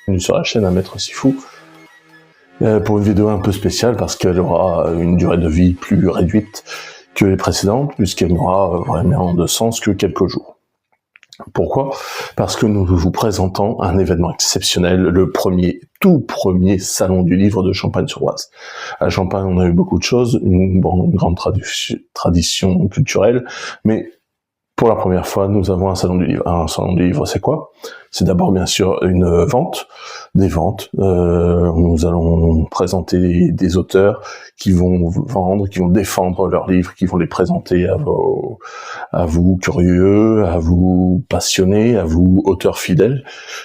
bienvenue sur la chaîne à Maître Sifou pour une vidéo un peu spéciale parce qu'elle aura une durée de vie plus réduite que les précédentes puisqu'elle n'aura vraiment de sens que quelques jours. Pourquoi ? Parce que nous vous présentons un événement exceptionnel, le tout premier salon du livre de Champagne-sur-Oise. À Champagne, on a eu beaucoup de choses, une grande tradition culturelle, mais pour la première fois, nous avons un salon du livre. Un salon du livre, c'est quoi ? C'est d'abord, bien sûr, des ventes. Nous allons présenter des auteurs qui vont vendre, qui vont défendre leurs livres, qui vont les présenter à vous curieux, à vous passionnés, à vous auteurs fidèles,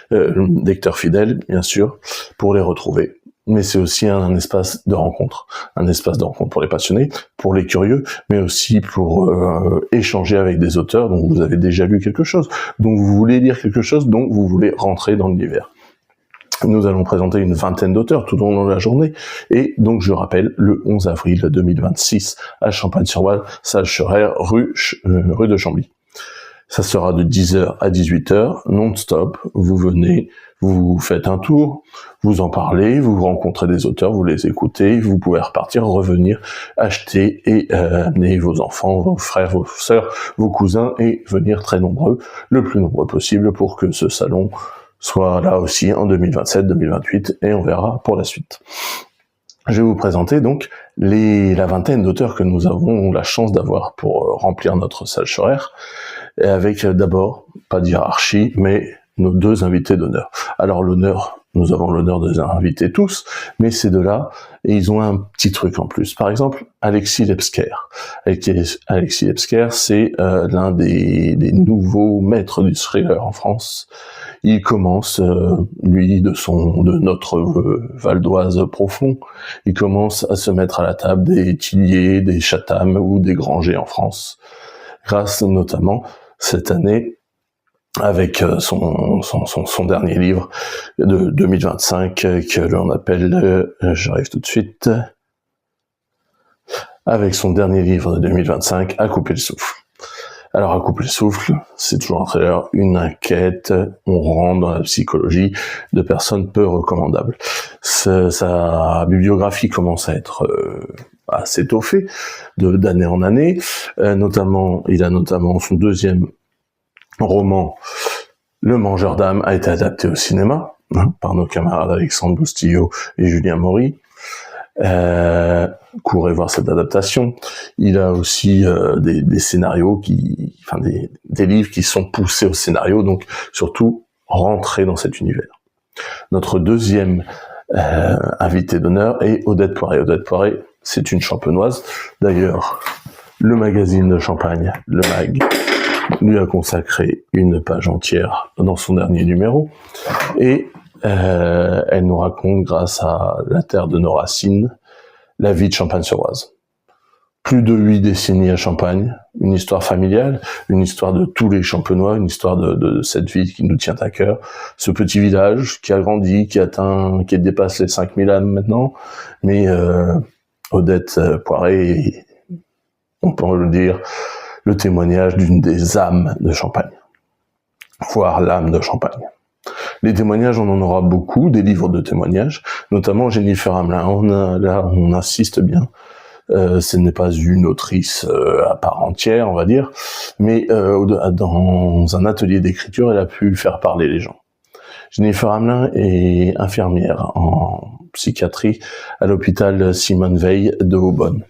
lecteurs fidèles, bien sûr, pour les retrouver. Mais c'est aussi un espace de rencontre pour les passionnés, pour les curieux, mais aussi pour échanger avec des auteurs dont vous avez déjà lu quelque chose, dont vous voulez lire quelque chose, dont vous voulez rentrer dans l'univers. Nous allons présenter une vingtaine d'auteurs tout au long de la journée, et donc je rappelle, le 11 avril 2026, à Champagne-sur-Oise, salle Scheurer, rue de Chambly. Ça sera de 10h à 18h, non-stop, vous venez, vous faites un tour, vous en parlez, vous rencontrez des auteurs, vous les écoutez, vous pouvez repartir, revenir, acheter et amener vos enfants, vos frères, vos sœurs, vos cousins et venir très nombreux, le plus nombreux possible pour que ce salon soit là aussi en 2027, 2028 et on verra pour la suite. Je vais vous présenter donc la vingtaine d'auteurs que nous avons la chance d'avoir pour remplir notre salle Scheurer, et avec d'abord, pas de hiérarchie, mais nos deux invités d'honneur. Alors nous avons l'honneur de les inviter tous, mais ces deux-là, et ils ont un petit truc en plus. Par exemple, Alexis Lebsker. Alexis Lebsker, c'est l'un des nouveaux maîtres du thriller en France. Il commence, lui, de notre Val d'Oise profond, il commence à se mettre à la table des Tillier, des Chatham ou des Granger en France, grâce notamment cette année avec son dernier livre de 2025 que l'on appelle, j'arrive tout de suite, avec son dernier livre de 2025, À couper le souffle. Alors, À couper le souffle, c'est toujours un thriller, une enquête, on rentre dans la psychologie de personnes peu recommandables. Sa bibliographie commence à être assez étoffée d'année en année, il a notamment son deuxième roman, Le Mangeur d'âme, a été adapté au cinéma par nos camarades Alexandre Boustillot et Julien Maury. Courez voir cette adaptation. Il a aussi des scénarios des livres qui sont poussés au scénario, donc surtout rentrer dans cet univers. Notre deuxième invité d'honneur est Odette Poiré. Odette Poiré, c'est une champenoise. D'ailleurs, le magazine de Champagne, le MAG, lui a consacré une page entière dans son dernier numéro, et elle nous raconte, grâce à La terre de nos racines, la vie de Champagne-sur-Oise. Plus de 8 décennies à Champagne, une histoire familiale, une histoire de tous les Champenois, une histoire de cette vie qui nous tient à cœur. Ce petit village qui a grandi, qui dépasse les 5000 âmes maintenant, mais Odette Poiré, on peut le dire, le témoignage d'une des âmes de Champagne, voire l'âme de Champagne. Les témoignages, on en aura beaucoup, des livres de témoignages, notamment Jennifer Hamelin. On insiste bien. Ce n'est pas une autrice à part entière, on va dire, mais dans un atelier d'écriture, elle a pu faire parler les gens. Jennifer Hamelin est infirmière en psychiatrie à l'hôpital Simone Veil de Aubonne.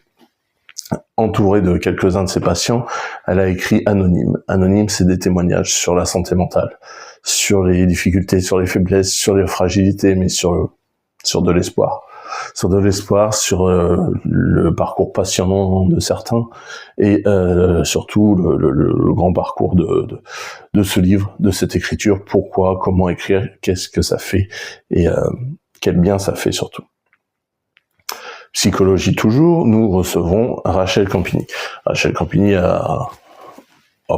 Entourée de quelques-uns de ses patients, elle a écrit Anonyme. Anonyme, c'est des témoignages sur la santé mentale, sur les difficultés, sur les faiblesses, sur les fragilités, mais sur de l'espoir. Sur de l'espoir, sur le parcours passionnant de certains, et surtout le grand parcours de ce livre, de cette écriture. Pourquoi, comment écrire, qu'est-ce que ça fait, et quel bien ça fait surtout. Psychologie toujours, nous recevons Rachel Campigny. Rachel Campigny a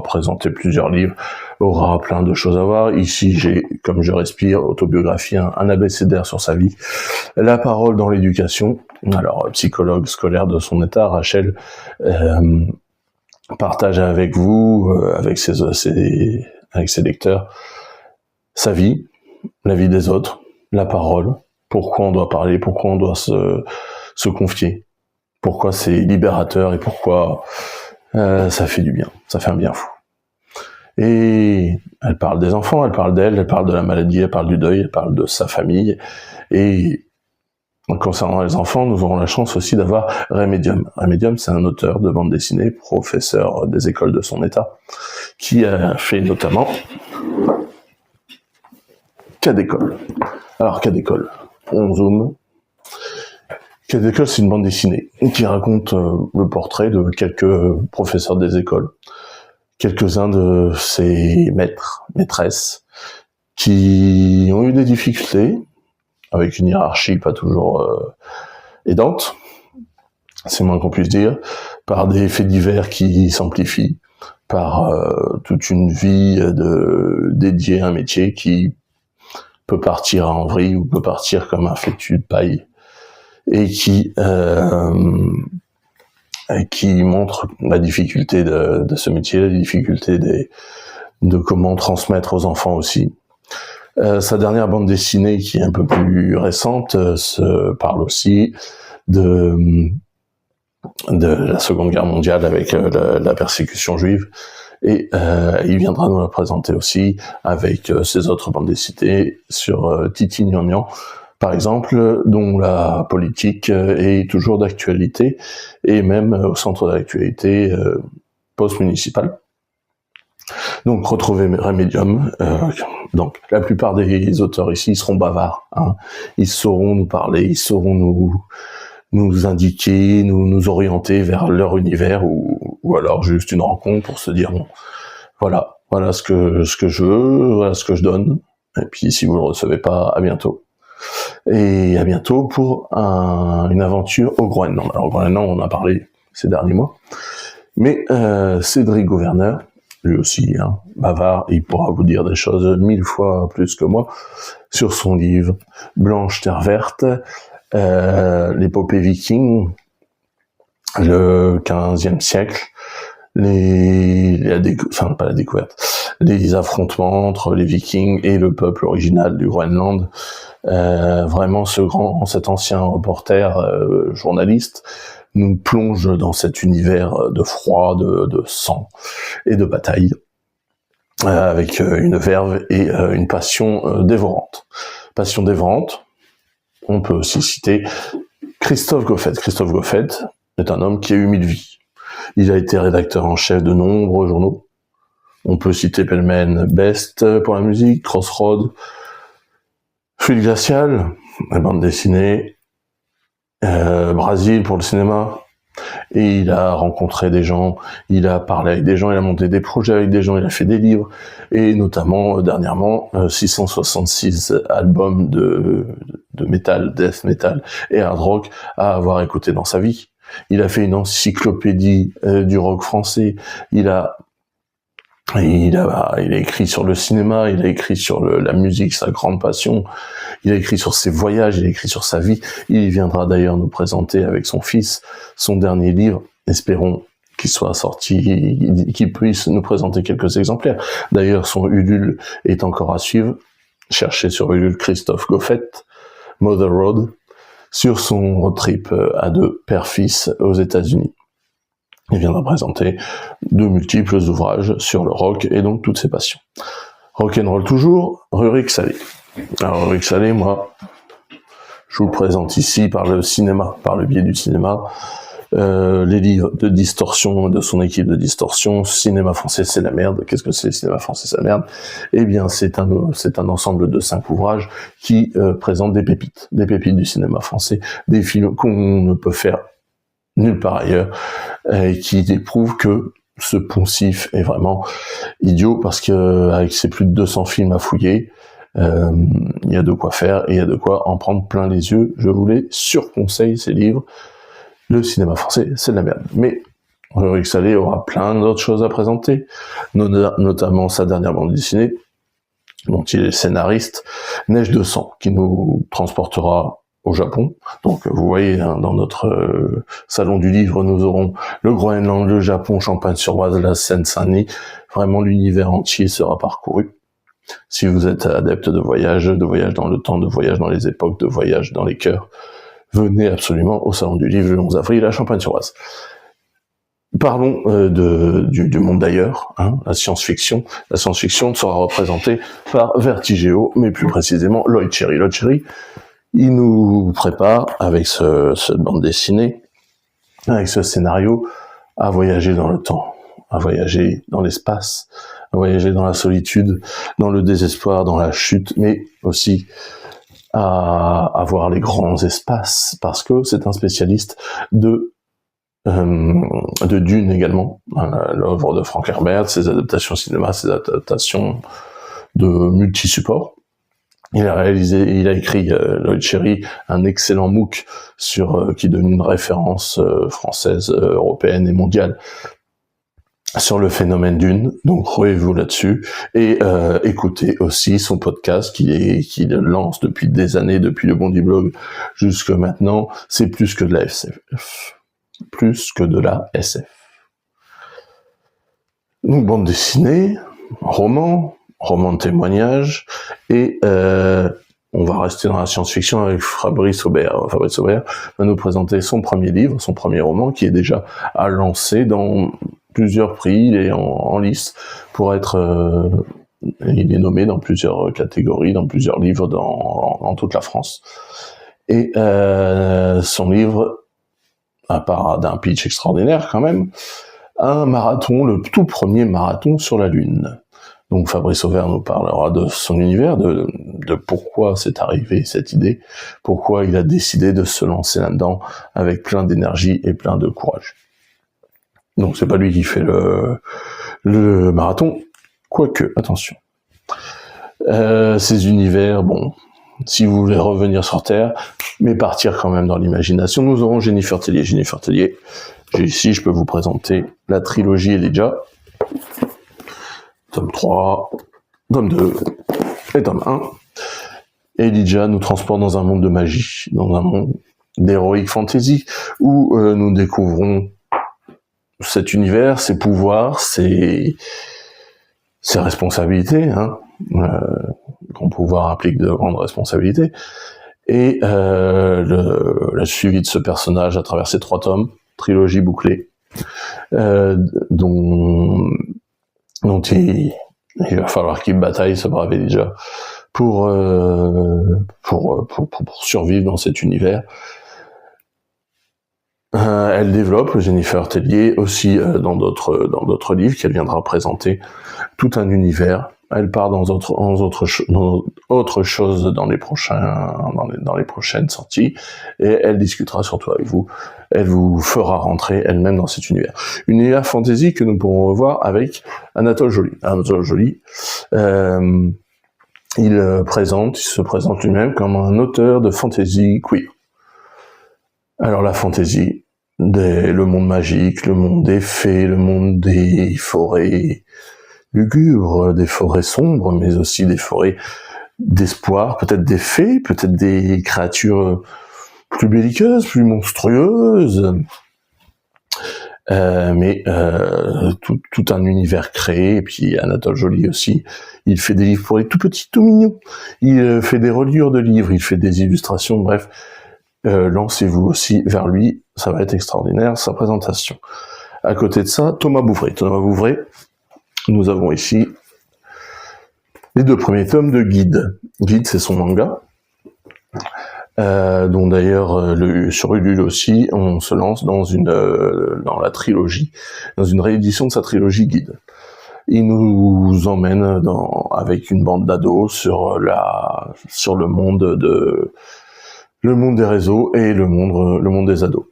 présenté plusieurs livres, aura plein de choses à voir. Ici, j'ai, comme je respire, autobiographie, un abécédaire sur sa vie. La parole dans l'éducation. Alors, psychologue scolaire de son état, Rachel partage avec vous, avec ses lecteurs, sa vie, la vie des autres, la parole, pourquoi on doit parler, pourquoi on doit se confier, pourquoi c'est libérateur et pourquoi ça fait du bien, ça fait un bien fou. Et elle parle des enfants, elle parle d'elle, elle parle de la maladie, elle parle du deuil, elle parle de sa famille. Et concernant les enfants, nous aurons la chance aussi d'avoir Remedium. Remedium, c'est un auteur de bande dessinée, professeur des écoles de son état, qui a fait notamment Cas d'école. Alors, Cas d'école, on zoome. Cas d'école, c'est une bande dessinée qui raconte le portrait de quelques professeurs des écoles, quelques-uns de ses maîtres, maîtresses, qui ont eu des difficultés, avec une hiérarchie pas toujours aidante, c'est moins qu'on puisse dire, par des faits divers qui s'amplifient, par toute une vie dédiée à un métier qui peut partir en vrille ou peut partir comme un fétu de paille, et qui montre la difficulté de ce métier, la difficulté de comment transmettre aux enfants aussi. Sa dernière bande dessinée, qui est un peu plus récente, se parle aussi de la Seconde Guerre mondiale avec la persécution juive, et il viendra nous la présenter aussi avec ses autres bandes dessinées sur Titi Gnangnan, par exemple, dont la politique est toujours d'actualité, et même au centre d'actualité post-municipale. Donc, retrouvez Remedium. Donc, la plupart des auteurs ici seront bavards. Hein. Ils sauront nous parler, ils sauront nous indiquer, nous orienter vers leur univers, ou alors juste une rencontre pour se dire, bon, voilà ce que je veux, voilà ce que je donne. Et puis, si vous le recevez pas, à bientôt. Et à bientôt pour une aventure au Groenland. Alors, au Groenland, on en a parlé ces derniers mois. Mais Cédric Gouverneur, lui aussi, hein, bavard, il pourra vous dire des choses 1000 fois plus que moi sur son livre Blanche Terre Verte, l'épopée viking, le 15e siècle, pas la découverte, les affrontements entre les vikings et le peuple original du Groenland. Vraiment, cet ancien reporter, journaliste, nous plonge dans cet univers de froid, de sang et de bataille, avec une verve et une passion dévorante. Passion dévorante, on peut aussi citer Christophe Goffet. Christophe Goffet est un homme qui a eu 1000 vies. Il a été rédacteur en chef de nombreux journaux. On peut citer pêle-mêle Best pour la musique, Crossroad, Fluide Glacial, la bande dessinée, Brasil pour le cinéma, et il a rencontré des gens, il a parlé avec des gens, il a monté des projets avec des gens, il a fait des livres, et notamment, dernièrement, 666 albums de metal, death metal et hard rock à avoir écouté dans sa vie. Il a fait une encyclopédie du rock français, il a écrit sur le cinéma, il a écrit sur la musique, sa grande passion, il a écrit sur ses voyages, il a écrit sur sa vie. Il viendra d'ailleurs nous présenter avec son fils son dernier livre. Espérons qu'il soit sorti, qu'il puisse nous présenter quelques exemplaires. D'ailleurs, son Ulule est encore à suivre. Cherchez sur Ulule Christophe Goffet, Mother Road, sur son road trip à deux, père-fils, aux États-Unis. Il viendra présenter de multiples ouvrages sur le rock et donc toutes ses passions. Rock'n'roll toujours, Rurik Salé. Alors Rurik Salé, moi, je vous le présente ici par le cinéma, par le biais du cinéma. Les livres de Distorsion, de son équipe de Distorsion, Cinéma français c'est la merde. Qu'est-ce que c'est Cinéma français c'est la merde? Eh bien c'est un ensemble de 5 ouvrages qui présentent des pépites du cinéma français, des films qu'on ne peut faire nulle part ailleurs, et qui déprouvent que ce poncif est vraiment idiot, parce que avec ses plus de 200 films à fouiller, il y a de quoi faire, et il y a de quoi en prendre plein les yeux. Je vous les surconseille, ces livres. Le cinéma français, c'est de la merde. Mais Rurik Salé aura plein d'autres choses à présenter, notamment sa dernière bande dessinée, dont il est scénariste, Neige de sang, qui nous transportera au Japon. Donc vous voyez, hein, dans notre salon du livre, nous aurons le Groenland, le Japon, Champagne-sur-Oise, la Seine-Saint-Denis. Vraiment, l'univers entier sera parcouru. Si vous êtes adepte de voyage dans le temps, de voyage dans les époques, de voyage dans les cœurs, venez absolument au Salon du Livre le 11 avril à Champagne-sur-Oise. Parlons du monde d'ailleurs, la science-fiction. La science-fiction sera représentée par Vertigéo, mais plus précisément Lloyd Cherry. Lloyd Cherry, il nous prépare, avec cette bande dessinée, avec ce scénario, à voyager dans le temps, à voyager dans l'espace, à voyager dans la solitude, dans le désespoir, dans la chute, mais aussi à voir les grands espaces, parce que c'est un spécialiste de Dune également, l'œuvre de Frank Herbert, ses adaptations cinéma, ses adaptations de multi-supports. Il a écrit, Lloyd Cherry, un excellent MOOC qui donne une référence française, européenne et mondiale sur le phénomène Dune. Donc, ruez-vous là-dessus et écoutez aussi son podcast qu'il lance depuis des années, depuis le Bondi Blog jusque maintenant. C'est plus que de la SF. Plus que de la SF. Donc, bande dessinée, roman de témoignage, et on va rester dans la science-fiction avec Fabrice Aubert. Fabrice Aubert va nous présenter son premier livre, son premier roman, qui est déjà à lancer dans plusieurs prix. Il est en lice pour être... il est nommé dans plusieurs catégories, dans plusieurs livres dans toute la France. Et son livre, à part d'un pitch extraordinaire quand même, un marathon, le tout premier marathon sur la Lune. Donc Fabrice Aubert nous parlera de son univers, de pourquoi c'est arrivé cette idée, pourquoi il a décidé de se lancer là-dedans avec plein d'énergie et plein de courage. Donc c'est pas lui qui fait le marathon, quoique, attention. Ces univers, bon, si vous voulez revenir sur Terre, mais partir quand même dans l'imagination, nous aurons Jennifer Tellier. Jennifer Tellier, ici je peux vous présenter la trilogie Elijah, tome 3, tome 2 et tome 1. Elijah nous transporte dans un monde de magie, dans un monde d'heroic fantasy, où nous découvrons cet univers, ses pouvoirs, ses responsabilités, grand pouvoir implique de grandes responsabilités, et le suivi de ce personnage à travers ces 3 tomes, trilogie bouclée, dont il va falloir qu'il bataille, ce brave Elijah, pour survivre dans cet univers. Elle développe, Jennifer Tellier, aussi dans d'autres livres qu'elle viendra présenter, tout un univers. Elle part dans autre chose dans les prochaines sorties, et elle discutera surtout avec vous. Elle vous fera rentrer elle-même dans cet univers. Univers fantasy que nous pourrons revoir avec Anatole Joly. Anatole Joly, il se présente lui-même comme un auteur de fantasy queer. Alors la fantasy, le monde magique, le monde des fées, le monde des forêts lugubres, des forêts sombres, mais aussi des forêts d'espoir, peut-être des fées, peut-être des créatures plus belliqueuses, plus monstrueuses, mais tout un univers créé. Et puis Anatole Joly aussi, il fait des livres pour les tout petits, tout mignons, il fait des reliures de livres, il fait des illustrations, bref, lancez-vous aussi vers lui, ça va être extraordinaire, sa présentation. À côté de ça, Thomas Bouvray, nous avons ici les 2 premiers tomes de Guide. Guide, c'est son manga, dont d'ailleurs sur Ulule aussi, on se lance dans la trilogie, dans une réédition de sa trilogie Guide. Il nous emmène avec une bande d'ados sur le monde des réseaux et le monde des ados.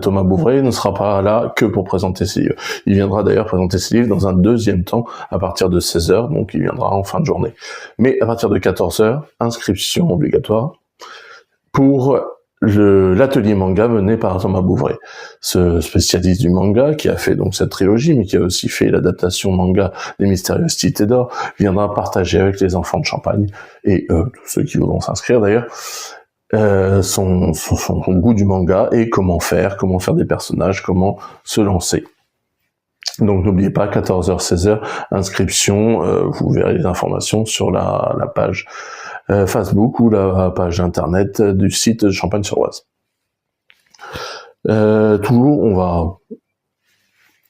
Thomas Bouvray ne sera pas là que pour présenter ses livres. Il viendra d'ailleurs présenter ses livres dans un deuxième temps, à partir de 16h, donc il viendra en fin de journée. Mais à partir de 14h, inscription obligatoire pour l'atelier manga mené par Thomas Bouvray, ce spécialiste du manga qui a fait donc cette trilogie, mais qui a aussi fait l'adaptation manga des Mystérieuses Cités d'Or, viendra partager avec les enfants de Champagne, et tous ceux qui voudront s'inscrire d'ailleurs, son goût du manga et comment faire des personnages, comment se lancer Donc n'oubliez pas, 14h, 16h, inscription, vous verrez les informations sur la page Facebook ou la page internet du site de Champagne-sur-Oise. Toujours, on va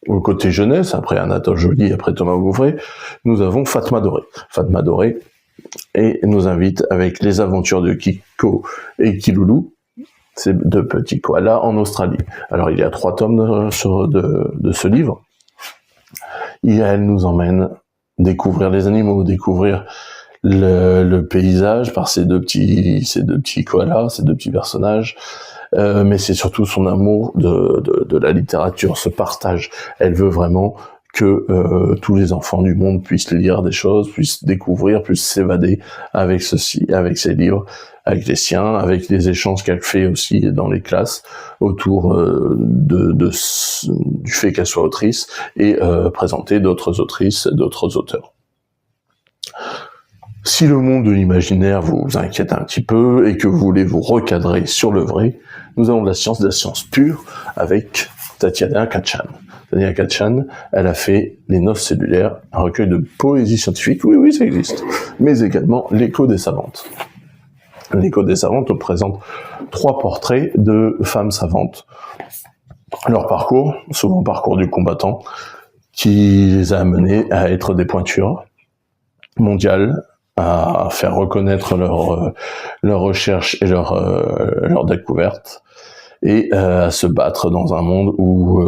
au côté jeunesse, après Anatole Joly, après Thomas Vouvray, nous avons Fatma Doré. Fatma Doré et nous invite avec les aventures de Kiko et Kiloulou, ces deux petits koalas en Australie. Alors il y a 3 tomes de ce livre. Et elle nous emmène découvrir les animaux, découvrir le paysage par ces deux petits koalas, ces deux petits personnages. Mais c'est surtout son amour de la littérature, ce partage. Elle veut vraiment que tous les enfants du monde puissent lire des choses, puissent découvrir, puissent s'évader avec avec ses livres, avec les siens, avec les échanges qu'elle fait aussi dans les classes autour du fait qu'elle soit autrice et présenter d'autres autrices, d'autres auteurs. Si le monde de l'imaginaire vous inquiète un petit peu et que vous voulez vous recadrer sur le vrai, nous avons de la science pure avec Tatiana Khatchan. Tatiana Khatchan, elle a fait Les Noces cellulaires, un recueil de poésie scientifique, oui, ça existe, mais également L'écho des savantes. L'écho des savantes présente 3 portraits de femmes savantes. Leur parcours, souvent parcours du combattant, qui les a amenées à être des pointures mondiales, à faire reconnaître leur recherche et leur découverte, et à se battre dans un monde où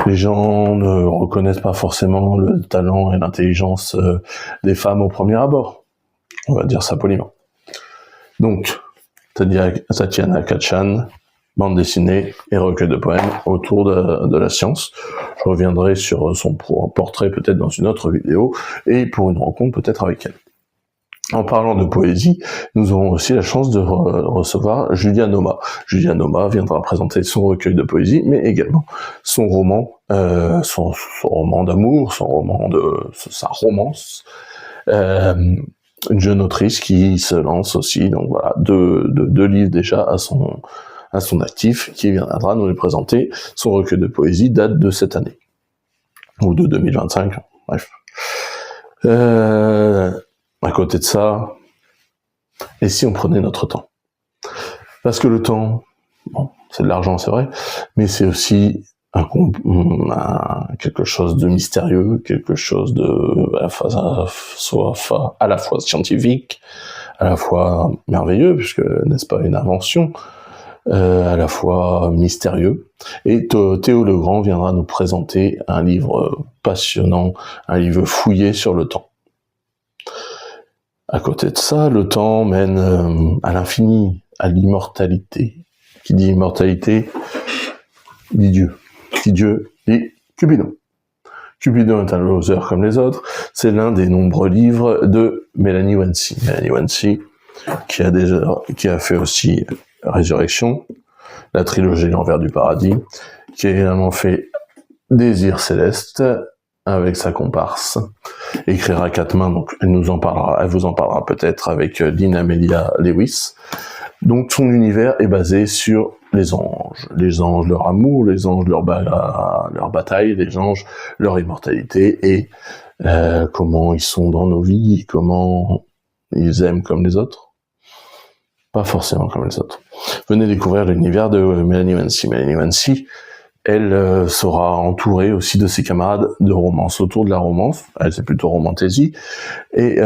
les gens ne reconnaissent pas forcément le talent et l'intelligence des femmes au premier abord. On va dire ça poliment. Donc, Tatiana Khatchan, bande dessinée et recueil de poèmes autour de la science. Je reviendrai sur son portrait peut-être dans une autre vidéo et pour une rencontre peut-être avec elle. En parlant de poésie, nous aurons aussi la chance de recevoir Julia Noma. Julia Noma viendra présenter son recueil de poésie, mais également son roman, son roman d'amour, sa romance. Une jeune autrice qui se lance aussi, donc voilà, deux livres déjà à son actif, qui viendra nous les présenter. Son recueil de poésie date de cette année, ou de 2025, bref. À côté de ça, et si on prenait notre temps? Parce que le temps, bon, c'est de l'argent, c'est vrai, mais c'est aussi quelque chose de mystérieux, quelque chose de à la fois scientifique, à la fois merveilleux, puisque n'est-ce pas une invention, à la fois mystérieux. Et Théo Legrand viendra nous présenter un livre passionnant, un livre fouillé sur le temps. À côté de ça, le temps mène à l'infini, à l'immortalité. Qui dit immortalité, dit Dieu. Qui Dieu dit Cupidon. Cupidon est un loser comme les autres. C'est l'un des nombreux livres de Mélanie Wancy. Mélanie Wancy, qui a fait aussi Résurrection, la trilogie L'Envers du Paradis, qui a également fait Désir Céleste, avec sa comparse, écrire à 4 mains, donc elle vous en parlera peut-être avec Lynn Amelia Lewis. Donc son univers est basé sur les anges, leur amour, les anges, leur bataille, les anges, leur immortalité, et comment ils sont dans nos vies, comment ils aiment comme les autres. Pas forcément comme les autres. Venez découvrir l'univers de Mélanie Wancy. Mélanie Wancy, elle sera entourée aussi de ses camarades de romance. Autour de la romance, elle c'est plutôt romantaisie, et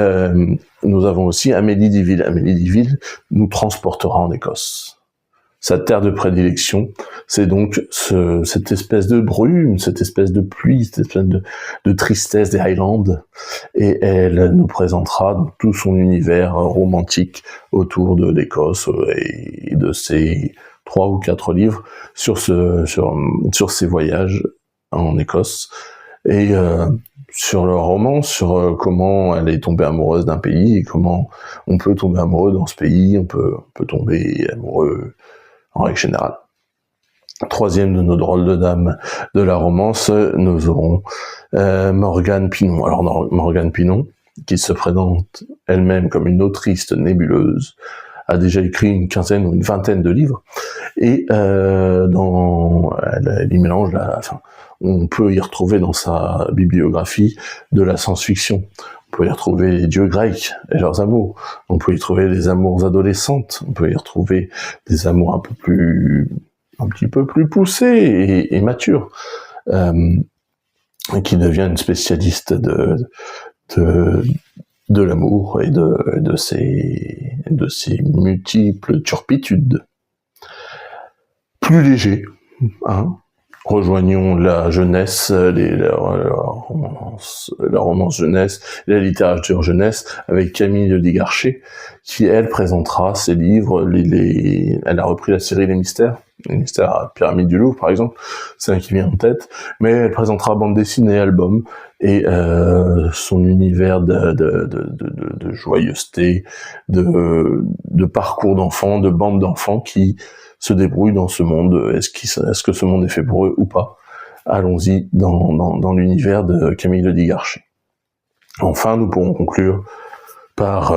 nous avons aussi Amélie Diville. Amélie Diville nous transportera en Écosse. Sa terre de prédilection, c'est donc cette espèce de brume, cette espèce de pluie, cette espèce de tristesse des Highlands, et elle nous présentera donc tout son univers romantique autour de l'Écosse et de ses 3 ou 4 livres sur ses voyages en Écosse, et sur leur roman, sur comment elle est tombée amoureuse d'un pays, et comment on peut tomber amoureux dans ce pays, on peut tomber amoureux en règle générale. 3e de nos drôles de dames de la romance, nous aurons Morgane Pinon. Alors Morgane Pinon, qui se présente elle-même comme une autrice nébuleuse, a déjà écrit une quinzaine ou une vingtaine de livres, et elle y mélange On peut y retrouver dans sa bibliographie de la science-fiction. On peut y retrouver les dieux grecs et leurs amours. On peut y trouver des amours adolescentes. On peut y retrouver des amours un petit peu plus poussés et matures. Qui devient une spécialiste de l'amour et de ses multiples turpitudes. Plus léger, hein. Rejoignons la jeunesse, la romance jeunesse, la littérature jeunesse avec Camille Ledigarcher, qui elle présentera ses livres. Elle a repris la série Les Mystères à Pyramide du Louvre par exemple, c'est un qui vient en tête, mais elle présentera bande dessinée, album et son univers de joyeuseté, de parcours d'enfants, de bandes d'enfants qui se débrouillent dans ce monde. Est-ce que ce monde est fait pour eux ou pas? Allons-y dans l'univers de Camille Ledigarcher. Enfin, nous pourrons conclure par...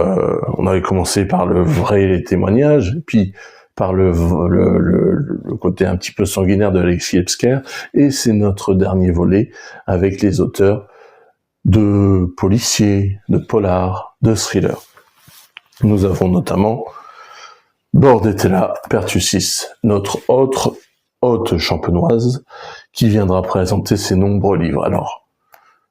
on avait commencé par le vrai témoignage, puis par le côté un petit peu sanguinaire de Alexis Hebsker, et c'est notre dernier volet avec les auteurs de policiers, de polars, de thrillers. Nous avons notamment Bordetella Pertussis, notre autre hôte champenoise, qui viendra présenter ses nombreux livres. Alors,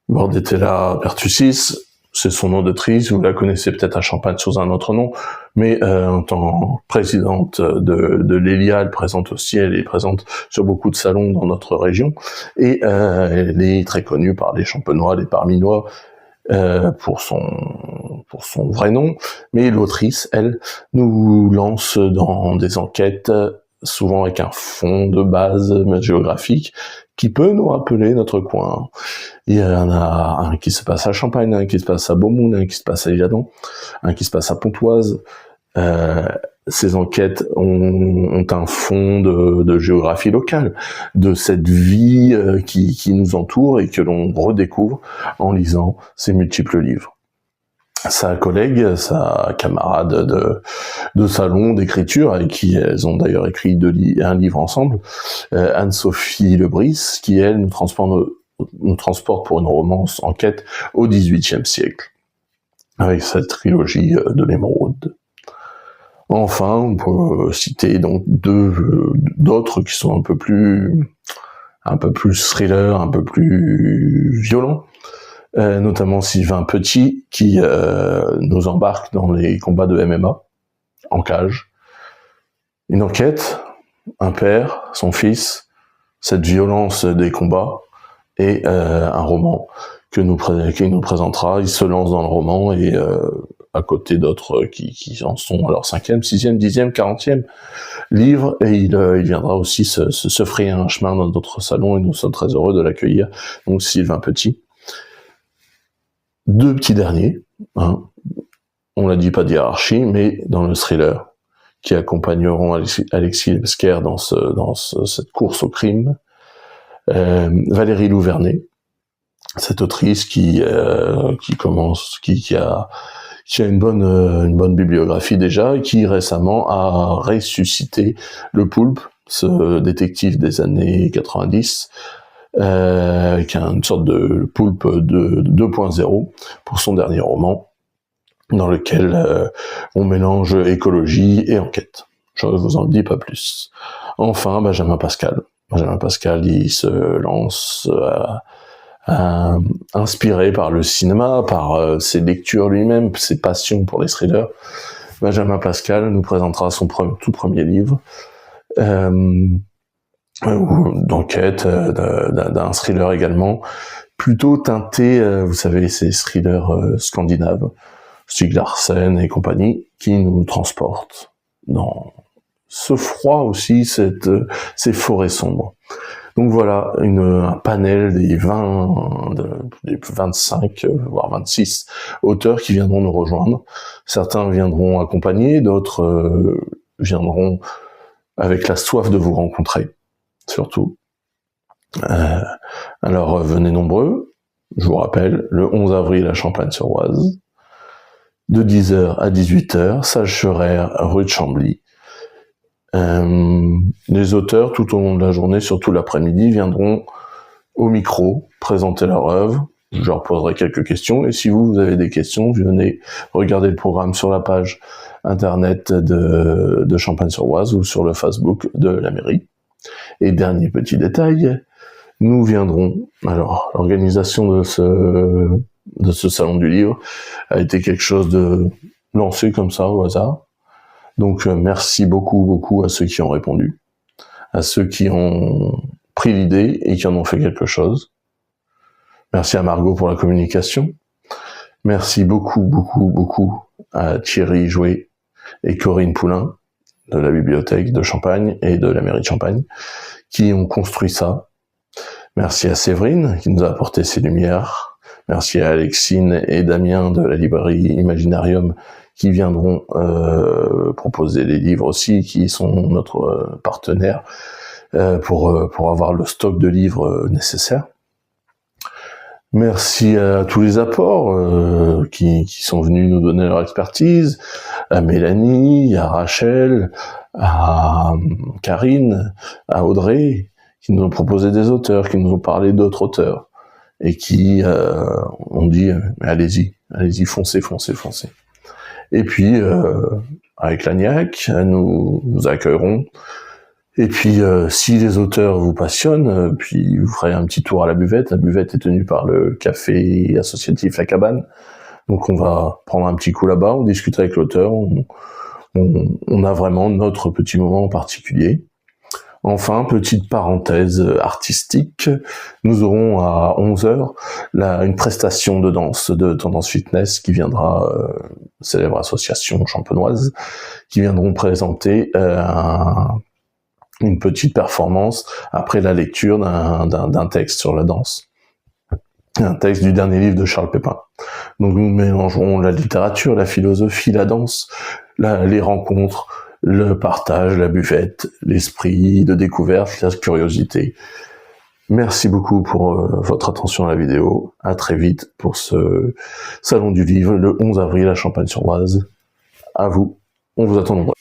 Bordetella Pertussis, c'est son nom d'autrice, vous la connaissez peut-être à Champagne sous un autre nom, mais en tant que présidente de l'Elia, elle est présente sur beaucoup de salons dans notre région, et elle est très connue par les Champenois, les Parminois, pour son vrai nom, mais l'autrice, elle, nous lance dans des enquêtes, souvent avec un fond de base géographique, qui peut nous rappeler notre coin. Il y en a un qui se passe à Champagne, un qui se passe à Beaumont, un qui se passe à Yadon, un qui se passe à Pontoise. Ces enquêtes ont un fond de géographie locale, de cette vie qui nous entoure et que l'on redécouvre en lisant ces multiples livres. Sa collègue, sa camarade de salon, d'écriture, avec qui elles ont d'ailleurs écrit un livre ensemble, Anne-Sophie Lebris, qui elle nous transporte pour une romance enquête au XVIIIe siècle, avec cette trilogie de l'émeraude. Enfin, on peut citer donc d'autres qui sont un peu plus thriller, un peu plus violents, notamment Sylvain Petit, qui nous embarque dans les combats de MMA, en cage. Une enquête, un père, son fils, cette violence des combats, et un roman qu'il nous présentera. Il se lance dans le roman, et à côté d'autres qui en sont à leur 5e, 6e, 10e, 40e livre, et il viendra aussi se frayer un chemin dans notre salon, et nous sommes très heureux de l'accueillir. Donc Sylvain Petit. Deux petits derniers, hein. On l'a dit, pas de hiérarchie, mais dans le thriller, qui accompagneront Alexis Hebsker dans cette course au crime. Valérie Louvernet, cette autrice qui a une bonne bibliographie déjà, et qui récemment a ressuscité le Poulpe, ce détective des années 90, avec une sorte de Poulpe 2.0 pour son dernier roman, dans lequel on mélange écologie et enquête. Je ne vous en dis pas plus. Enfin, Benjamin Pascal, il se lance inspiré par le cinéma, par ses lectures lui-même, ses passions pour les thrillers. Benjamin Pascal nous présentera son tout premier livre d'enquête, d'un thriller également, plutôt teinté, vous savez, ces thrillers scandinaves, Stieg Larsson et compagnie, qui nous transportent dans ce froid aussi, ces forêts sombres. Donc voilà, un panel des 25, voire 26 auteurs qui viendront nous rejoindre. Certains viendront accompagnés, d'autres viendront avec la soif de vous rencontrer, surtout. Alors venez nombreux, je vous rappelle, le 11 avril à Champagne-sur-Oise, de 10h à 18h, Sage-Cherer, rue de Chambly. Les auteurs, tout au long de la journée, surtout l'après-midi, viendront au micro, présenter leur œuvre. Je leur poserai quelques questions, et si vous avez des questions, venez regarder le programme sur la page internet de Champagne-sur-Oise ou sur le Facebook de la mairie. Et dernier petit détail, nous viendrons, alors l'organisation de ce salon du livre a été quelque chose de lancé comme ça au hasard. Donc merci beaucoup à ceux qui ont répondu, à ceux qui ont pris l'idée et qui en ont fait quelque chose. Merci à Margot pour la communication. Merci beaucoup à Thierry Jouet et Corinne Poulain de la bibliothèque de Champagne et de la mairie de Champagne qui ont construit ça. Merci à Séverine qui nous a apporté ses lumières. Merci à Alexine et Damien de la librairie Imaginarium qui viendront proposer des livres aussi, qui sont notre partenaire pour avoir le stock de livres nécessaire. Merci à tous les apports qui sont venus nous donner leur expertise, à Mélanie, à Rachel, à Karine, à Audrey, qui nous ont proposé des auteurs, qui nous ont parlé d'autres auteurs, et qui ont dit « allez-y, foncez. » Et puis, avec l'ANIAC, nous accueillerons. Et puis, si les auteurs vous passionnent, puis vous ferez un petit tour à la buvette. La buvette est tenue par le café associatif La Cabane. Donc, on va prendre un petit coup là-bas, on discute avec l'auteur, on a vraiment notre petit moment en particulier. Enfin, petite parenthèse artistique, nous aurons à 11h une prestation de danse de Tendance Fitness qui viendra, célèbre association champenoise, qui viendront présenter une petite performance après la lecture d'un texte sur la danse. Un texte du dernier livre de Charles Pépin. Donc nous mélangerons la littérature, la philosophie, la danse, les rencontres, le partage, la buvette, l'esprit de découverte, la curiosité. Merci beaucoup pour votre attention à la vidéo. À très vite pour ce salon du livre le 11 avril à Champagne-sur-Oise. À vous, on vous attend nombreux.